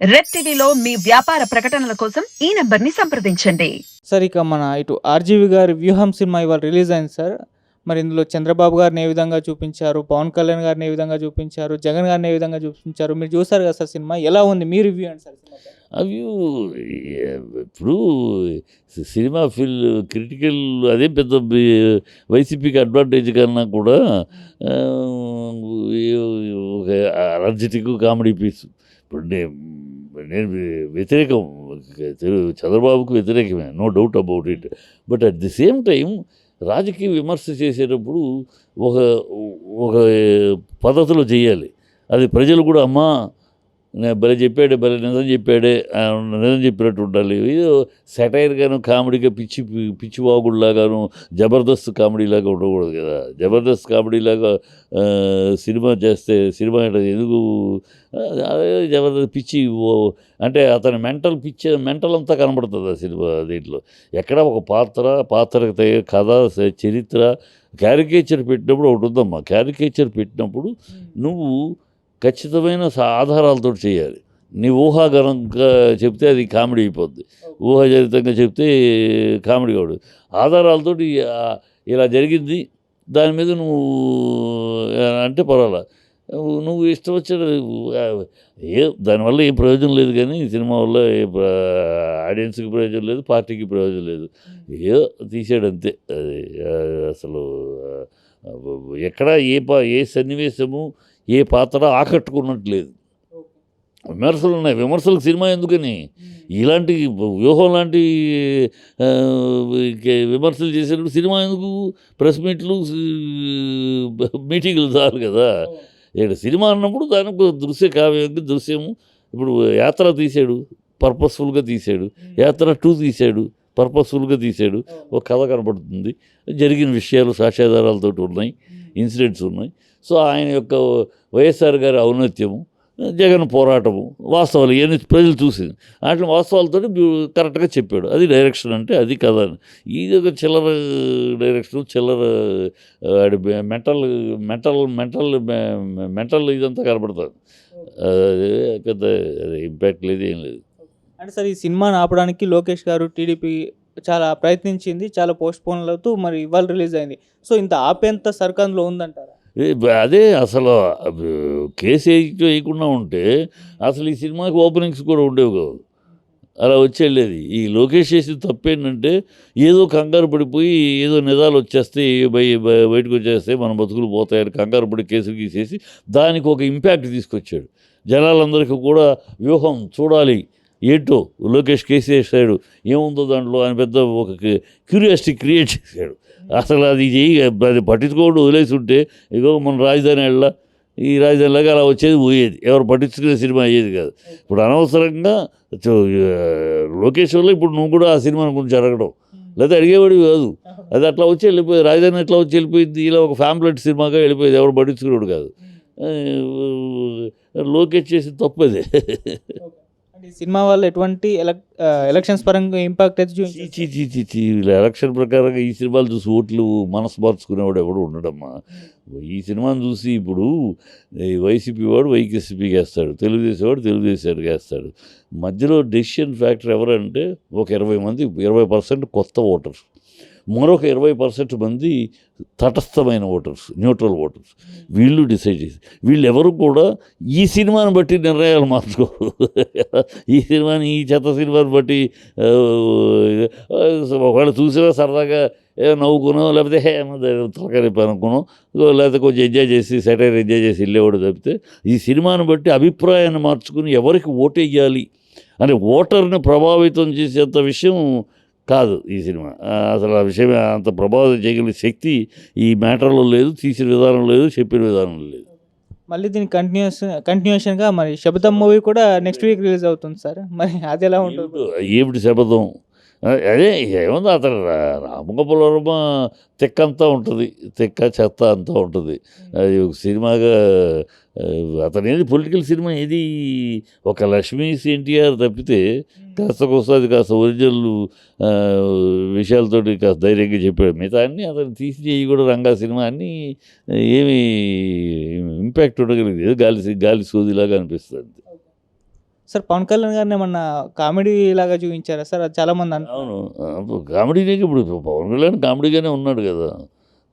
Red టీవీలో మీ వ్యాపార ప్రకటనల కోసం ఈ నంబర్ని సంప్రదించండి. సార్ ఇక మన ఇటు ఆర్జీవి గారి 'వ్యూహం' సినిమా ఇవాళ రిలీజ్ అయింది సార్. మరి ఇందులో చంద్రబాబు గారిని ఏ విధంగా చూపించారు, పవన్ కళ్యాణ్ గారిని ఏ విధంగా చూపించారు, జగన్ గారిని ఏ విధంగా చూపించారు, మీరు చూసారు కదా సార్ సినిమా, ఎలా ఉంది మీ రివ్యూ అండి సార్ సినిమా? అవి ఇప్పుడు సినిమా క్రిటికల్ అదే పెద్ద వైసీపీకి అడ్వాంటేజ్ కన్నా కూడా ఆ, ఒక ఎనర్జెటిక్ కామెడీ పీస్. ఇప్పుడు నేను వ్యతిరేకం, చంద్రబాబుకు వ్యతిరేకమే, no doubt about it. But at the same time రాజకీయ విమర్శ చేసేటప్పుడు ఒక ఒక పద్ధతిలో చేయాలి. అది ప్రజలు కూడా అమ్మా భలే చెప్పాడే, భలే నిజం చెప్పాడే, నిజం చెప్పినట్టు ఉండాలి. ఏదో సెటైర్గాను కామెడీగా పిచ్చి వాగుడులాగాను జబర్దస్త్ కామెడీలాగా ఉండకూడదు కదా. జబర్దస్త్ కామెడీలాగా సినిమా చేస్తే సినిమా ఎందుకు అదే జబర్దస్త్ పిచ్చి అంటే అతని మెంటల్ అంతా కనబడుతుంది ఆ సినిమా దీంట్లో. ఎక్కడ ఒక పాత్రకు తగ్గ కథ, చరిత్ర, క్యారికేచర్ పెట్టినప్పుడు ఒకటి ఉందమ్మా. క్యారికేచర్ పెట్టినప్పుడు నువ్వు ఖచ్చితమైన ఆధారాలతో చేయాలి. నీ ఊహాగనంగా చెప్తే అది కామెడీ అయిపోద్ది, ఊహాజనితంగా చెప్తే కామెడీ కాదు. ఆధారాలతోటి ఇలా జరిగింది దాని మీద నువ్వు అంటే పర్వాలా, నువ్వు ఇష్టం వచ్చిన దానివల్ల ఏం ప్రయోజనం లేదు. కానీ సినిమా వల్ల ఆడియన్స్కి ప్రయోజనం లేదు, పార్టీకి ప్రయోజనం లేదు. ఏదో తీసాడంతే. అది అసలు ఎక్కడ ఏ సన్నివేశము, ఏ పాత్ర ఆకట్టుకున్నట్లేదు. విమర్శలు ఉన్నాయి, విమర్శలకు సినిమా ఎందుకని? ఇలాంటి వ్యూహం లాంటి విమర్శలు చేసేటప్పుడు సినిమా ఎందుకు? ప్రెస్ మీట్లు, మీటింగ్లు చాలు కదా. ఇక్కడ సినిమా అన్నప్పుడు దానికి దృశ్యము. ఇప్పుడు యాత్ర తీసాడు, పర్పస్ఫుల్గా తీసాడు. యాత్ర 2 తీసాడు, పర్పస్ఫుల్గా తీసాడు. ఒక కథ కనపడుతుంది, జరిగిన విషయాలు సాక్ష్యాధారాలతో ఉన్నాయి, ఇన్సిడెంట్స్ ఉన్నాయి. సో ఆయన యొక్క వైఎస్ఆర్ గారి ఔన్నత్యము, జగన్ పోరాటము, వాస్తవాలు ఇవన్నీ ప్రజలు చూసింది. వాటిని వాస్తవాలతో కరెక్ట్గా చెప్పాడు. అది డైరెక్షన్ అంటే, అది కథ. ఇది ఒక చిల్లర డైరెక్షన్, చిల్లర మెంటల్ ఇదంతా కనపడుతుంది. పెద్ద ఇంపాక్ట్ లేదు, ఏం లేదు. అంటే సార్ ఈ సినిమాని ఆపడానికి లోకేష్ గారు, టీడీపీ చాలా ప్రయత్నించింది, చాలా పోస్ట్పోన్లు అవుతూ మరి ఇవాళ రిలీజ్ అయింది. సో ఇంత ఆపేంత సర్కంలో ఉందంటారా? అదే అసలు కేసు వేయకుండా ఉంటే అసలు ఈ సినిమాకి ఓపెనింగ్స్ కూడా ఉండేవి కావు, అలా వచ్చి వెళ్ళేది. ఈ లోకేష్ చేసిన తప్పేంటంటే ఏదో కంగారు పడిపోయి ఏదో నిజాలు వచ్చేస్తే బయటకు వచ్చేస్తే మన బతుకులు పోతాయని కంగారు పడి కేసులు గీసేసి దానికి ఒక ఇంపాక్ట్ తీసుకొచ్చాడు. జనాలందరికీ కూడా వ్యూహం చూడాలి, ఏంటో లోకేష్ కేసు వేసాడు, ఏముందో దాంట్లో అని పెద్ద ఒక క్యూరియాసిటీ క్రియేట్ చేశాడు. అసలు అది పట్టించుకోవడం వదిలేసి ఉంటే ఇగో మన రాజధాని ఈ రాజధానిలాగా అలా వచ్చేది పోయేది, ఎవరు పట్టించుకునే సినిమా అయ్యేది కాదు. ఇప్పుడు అనవసరంగా లోకేష్ వల్ల ఇప్పుడు నువ్వు కూడా ఆ సినిమా గురించి అడగడం లేదా అడిగేవాడు కాదు. అది అట్లా వచ్చి వెళ్ళిపోయింది, రాజధాని ఎట్లా వచ్చి వెళ్ళిపోయింది, ఇలా ఒక ఫ్యామిలెట్ సినిమాగా వెళ్ళిపోయింది, ఎవరు పట్టించుకునేవాడు కాదు. లోకేష్ చేసిన తప్పదే. ఈ సినిమా వల్ల ఎటువంటి ఎలక్షన్స్ పరంగా ఇంపాక్ట్ అయితే ఎలక్షన్ ప్రకారంగా ఈ సినిమాలు చూసి ఓట్లు మనసు మార్చుకునేవాడు ఎవడు ఉండడమ్మా. ఈ సినిమాను చూసి ఇప్పుడు వైసీపీ వాడు వైఎస్పీకి వేస్తాడు, తెలుగుదేశం వాడు తెలుగుదేశానికి వేస్తాడు. మధ్యలో డెసిషన్ ఫ్యాక్టర్ ఎవరంటే ఒక 20% కొత్త ఓటర్స్, మరొక 20% మంది తటస్థమైన ఓటర్స్, న్యూట్రల్ ఓటర్స్. వీళ్ళు డిసైడ్ చేసి వీళ్ళెవరు కూడా ఈ సినిమాని బట్టి నిర్ణయాలు మార్చుకోరు. ఈ చెత్త సినిమాని బట్టి ఒకవేళ చూసినా సరదాగా నవ్వుకునో, లేకపోతే తలకరిపి అనుకునో, లేకపోతే కొంచెం ఎంజాయ్ చేసి సెటైర్ ఎంజాయ్ చేసి వెళ్ళేవాడు తప్పితే ఈ సినిమాని బట్టి అభిప్రాయాన్ని మార్చుకుని ఎవరికి ఓటేయాలి అని ఓటర్ని ప్రభావితం చేసేంత విషయం కాదు ఈ సినిమా. అసలు ఆ విషయం అంత ప్రభావితం చేయగలిగే శక్తి ఈ మ్యాటర్లో లేదు, తీసిన విధానం లేదు, చెప్పిన విధానం లేదు. మళ్ళీ దీని కంటిన్యూషన్గా మరి శబదం మూవీ కూడా నెక్స్ట్ వీక్ రిలీజ్ అవుతుంది సార్, మరి అది ఎలా ఉంటుంది? ఏమిటి శబదం? అదే ఏముంది, అతను రామగోపాల్ వర్మ తెక్కంతా ఉంటుంది, చెత్త అంతా ఉంటుంది. అది ఒక సినిమాగా అతను ఏది పొలిటికల్ సినిమా ఏది ఒక లక్ష్మీ ఎన్టీఆర్ తప్పితే అది కాస్త ఒరిజినల్ విషయాలతోటి కాస్త ధైర్యంగా చెప్పాడు. మిగతా అన్నీ అతను తీసి చేయి కూడా రంగా సినిమా అన్నీ ఏమీ ఇంపాక్ట్ ఉండగలిగింది, గాలి సోదిలాగా అనిపిస్తుంది. సార్ పవన్ కళ్యాణ్ గారిని ఏమన్నా కామెడీ లాగా చూపించారా సార్? అది చాలా మంది అవును. కామెడీనే ఇప్పుడు పవన్ కళ్యాణ్ కామెడీగానే ఉన్నాడు కదా!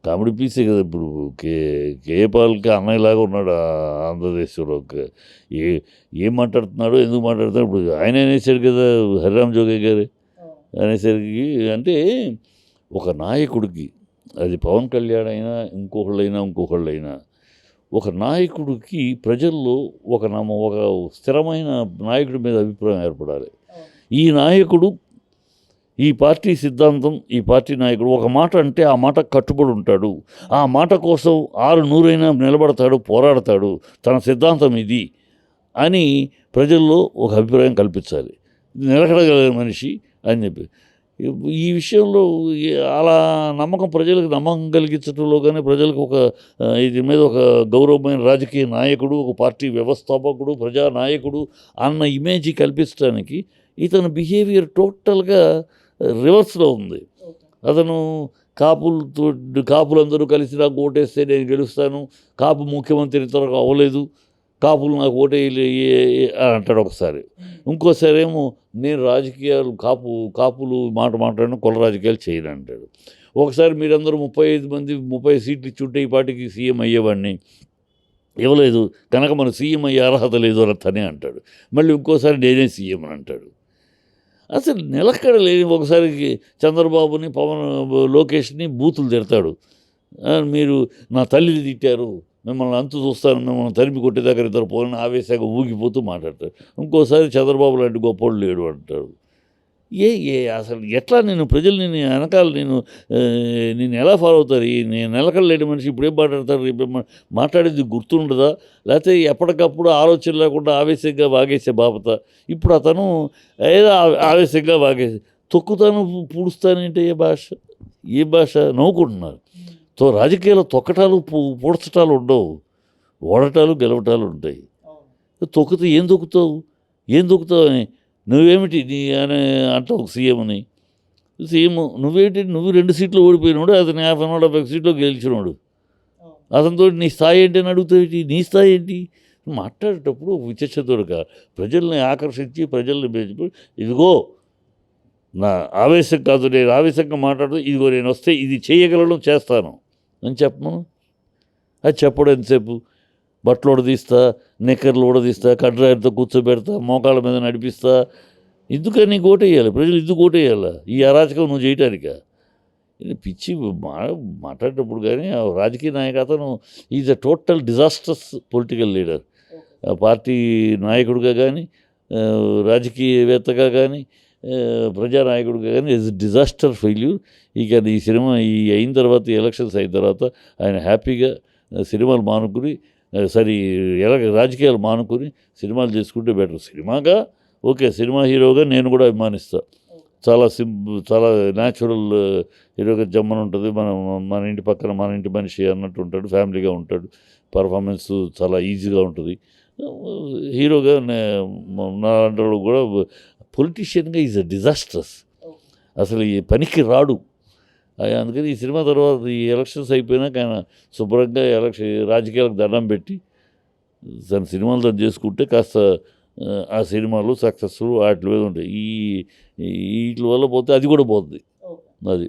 కామెడీ పీసే కదా! ఇప్పుడు కేఏ పాల్‌కి అన్నయ్యలాగా ఉన్నాడు ఆంధ్రదేశ్‌లో. ఏ ఏం మాట్లాడుతున్నాడో, ఎందుకు మాట్లాడుతున్నాడో ఇప్పుడు ఆయన అనేసాడు కదా! హరిరామ్ జోగయ్య గారు అనేసరికి అంటే ఒక నాయకుడికి అది పవన్ కళ్యాణ్ అయినా, ఇంకొకళ్ళైనా ఒక నాయకుడికి ప్రజల్లో ఒక స్థిరమైన నాయకుడి మీద అభిప్రాయం ఏర్పడాలి. ఈ నాయకుడు, ఈ పార్టీ సిద్ధాంతం, ఈ పార్టీ నాయకుడు ఒక మాట అంటే ఆ మాట కట్టుబడి ఉంటాడు. ఆ మాట కోసం 600 నిలబడతాడు, పోరాడతాడు. తన సిద్ధాంతం ఇది అని ప్రజల్లో ఒక అభిప్రాయం కల్పించాలి. నిలకడగలిగిన మనిషి అని చెప్పి ఈ విషయంలో అలా నమ్మకం కలిగించడంలో కానీ ప్రజలకు ఒక ఇది మీద ఒక గౌరవమైన రాజకీయ నాయకుడు, ఒక పార్టీ వ్యవస్థాపకుడు, ప్రజానాయకుడు అన్న ఇమేజ్ కల్పించడానికి ఇతని బిహేవియర్ టోటల్గా రివర్స్లో ఉంది. అతను కాపులందరూ కలిసి నాకు ఓటేస్తే నేను గెలుస్తాను, కాపు ముఖ్యమంత్రి ఇంతవరకు అవ్వలేదు, కాపులు నాకు ఓటేయాలి అని అంటాడు ఒకసారి. ఇంకోసారి ఏమో నేను రాజకీయాలు కాపులు మాట్లాడిన కుల రాజకీయాలు చేయను అంటాడు. ఒకసారి మీరందరూ 35 మంది 30 సీట్లు ఇచ్చుంటే ఈ పార్టీకి సీఎం అయ్యేవాడిని, ఇవ్వలేదు కనుక మన సీఎం అయ్యే అర్హత లేదు అని తనే అంటాడు. మళ్ళీ ఇంకోసారి నేనే సీఎం అని అంటాడు. అసలు నిలకడ లేని ఒకసారి చంద్రబాబుని లోకేష్ని బూతులు తిడతాడు. మీరు నా తల్లిని తిట్టారు, మిమ్మల్ని అంతు చూస్తాను, మిమ్మల్ని తరిమి కొట్టేదాకా ఇద్దరు పోలని ఆవేశంగా ఊగిపోతూ మాట్లాడతారు. ఇంకోసారి చంద్రబాబు లాంటి గొప్పోడు లేడు అంటాడు. అసలు ఎట్లా ప్రజలు వెనకాల నేను ఎలా ఫాలో అవుతారు? నేను నిలకడలేని మనిషి ఇప్పుడేం మాట్లాడతారు, రేపు మాట్లాడేది గుర్తుండదా? లేకపోతే ఎప్పటికప్పుడు ఆలోచన లేకుండా ఆవేశంగా వాగేసే బాపత. ఇప్పుడు అతను ఏదో ఆవేశంగా తొక్కుతాను పూడుస్తానంటే ఏ భాష నవ్వుకుంటున్నారు. రాజకీయాల్లో తొక్కటాలు పూడ్చటాలు ఉండవు, ఓడటాలు గెలవటాలు ఉంటాయి. తొక్కుతూ ఏం తొక్కుతావు అని నువ్వేమిటి అని అంటావు సీఎంని. సీఎం నువ్వు 2 సీట్లు ఓడిపోయినాడు, అతను 50 సీట్లు గెలిచినాడు. అతనితో నీ స్థాయి ఏంటి అని అడుగుతావు. నీ స్థాయి ఏంటి? మాట్లాడేటప్పుడు విచక్షణతో ప్రజల్ని ఆకర్షించి ప్రజల్ని ఇదిగో నా ఆవేశం కాదు, నేను ఆవేశంగా మాట్లాడుతూ ఇదిగో నేను వస్తే ఇది చేయగలను, చేస్తాను అని చెప్పను. అది చెప్పడం ఎంతసేపు? బట్టలు ఉడదీస్తా, నిక్కర్లు ఉడదీస్తా, కడ్రాయితో కూర్చోబెడతా, మోకాళ్ళ మీద నడిపిస్తా. ఎందుకని నీకు ఓటేయాలి? ప్రజలు ఎందుకు ఓటేయాలా? ఈ అరాచకం నువ్వు చేయటానికా? పిచ్చి మాట్లాడేటప్పుడు కానీ రాజకీయ నాయకతను is a total disasters political leader. Party నాయకుడిగా కానీ, రాజకీయవేత్తగా కానీ, ప్రజానాయకుడిగా కానీ ఈజ్ డిజాస్టర్ ఫెయిల్యూర్. ఇక ఈ సినిమా అయిన తర్వాత, ఎలక్షన్స్ అయిన తర్వాత ఆయన హ్యాపీగా సినిమాలు మానుకుని రాజకీయాలు మానుకొని సినిమాలు చేసుకుంటే బెటర్. సినిమాగా ఓకే, సినిమా హీరోగా నేను కూడా అభిమానిస్తాను. చాలా న్యాచురల్ హీరోగా జమ్మని ఉంటుంది. మన ఇంటి పక్కన మన ఇంటి మనిషి అన్నట్టు ఉంటాడు, ఫ్యామిలీగా ఉంటాడు, పర్ఫార్మెన్స్ చాలా ఈజీగా ఉంటుంది. హీరోగా నా అంటాడు కూడా. పొలిటీషియన్గా ఈజ్ అ డిజాస్టర్స్, అసలు ఈ పనికి రాడు. అందుకని ఈ సినిమా తర్వాత ఈ ఎలక్షన్స్ అయిపోయినాక ఆయన శుభ్రంగా రాజకీయాలకు దండం పెట్టి తన సినిమాలు తను చేసుకుంటే కాస్త ఆ సినిమాలు సక్సెస్ఫుల్ వాటి మీద ఉంటాయి. వీటి వల్ల పోతే అది కూడా పోతుంది. అది